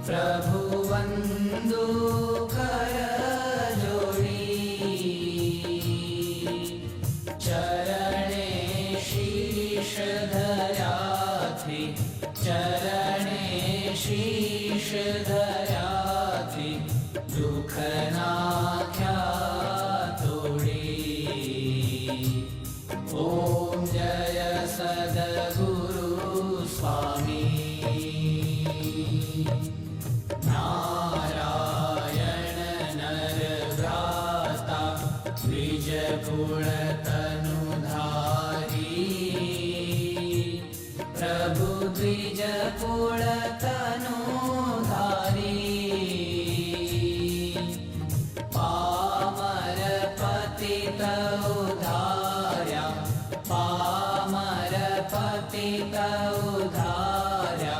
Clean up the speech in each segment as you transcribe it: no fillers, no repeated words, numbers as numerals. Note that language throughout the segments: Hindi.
प्रभु वंदो कर जोड़ी, चरणे शीश धर्या थी, चरणे शीश धर्या थी, दुख नाख्या तोड़ी। ओम जय सद्गुरु स्वामी। नारायण नर भ्राता द्विज कुल तनुधारी, प्रभु द्विज कुल तनुधारी। पामर पतित उधार्या, पामर पतित उधार्या,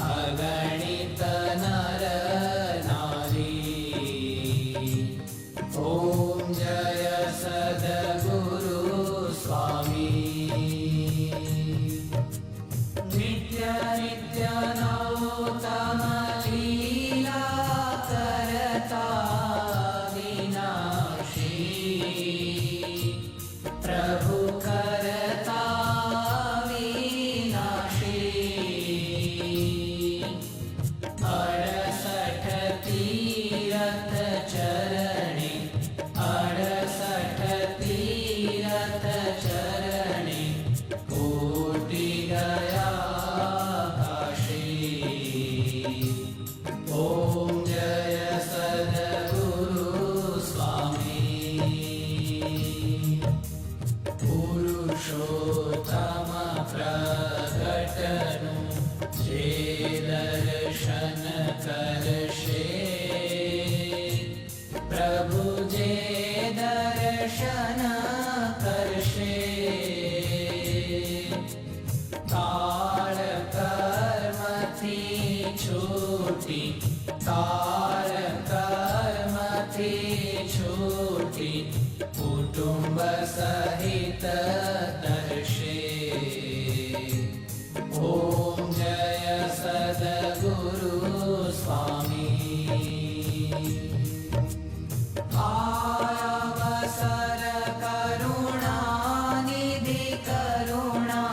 अगणित नर नारी। ओम जय सद्गुरु स्वामी। नित्य नित्य नौतम लीला करता विनाशी, प्रभु करता विनाशी। 68 तीरथ चरणे, 68 तीरथ चरणे, कोटि गया काशी। ओम जय सद्गुरु स्वामी। पुरुषोत्तम प्रगटनु जे दर्शन करशे, प्रभु जे दर्शन करशे। काल कर्म थी छूटी, काल कर्म थी छूटी, कुटुंब सहित दर्शे। ओम जय सद्गुरु स्वामी। अवसर करुणा निधि, करुणा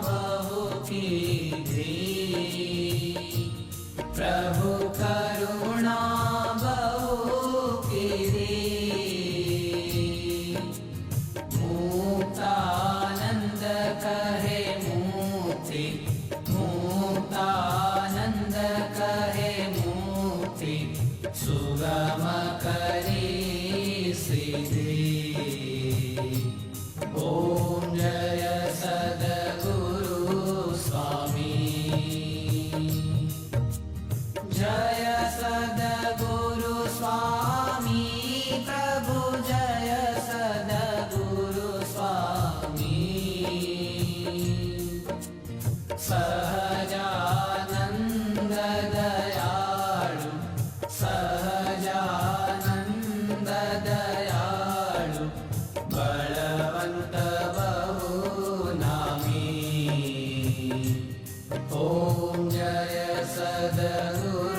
बहु कीधी, प्रभु करुणा बहु कीधी। मुक्तानंद कहे मुक्ति, मुक्तानंद कहे मुक्ति, सुगम करी सिद्धि। ओम जय सद्गुरु स्वामी। जय सद्गुरु स्वामी, प्रभु जय सद्गुरु स्वामी। सहजानंद दयालु, सहजानंद दयालु, बलवंत बहु नामी। ओम जय सद्गुरु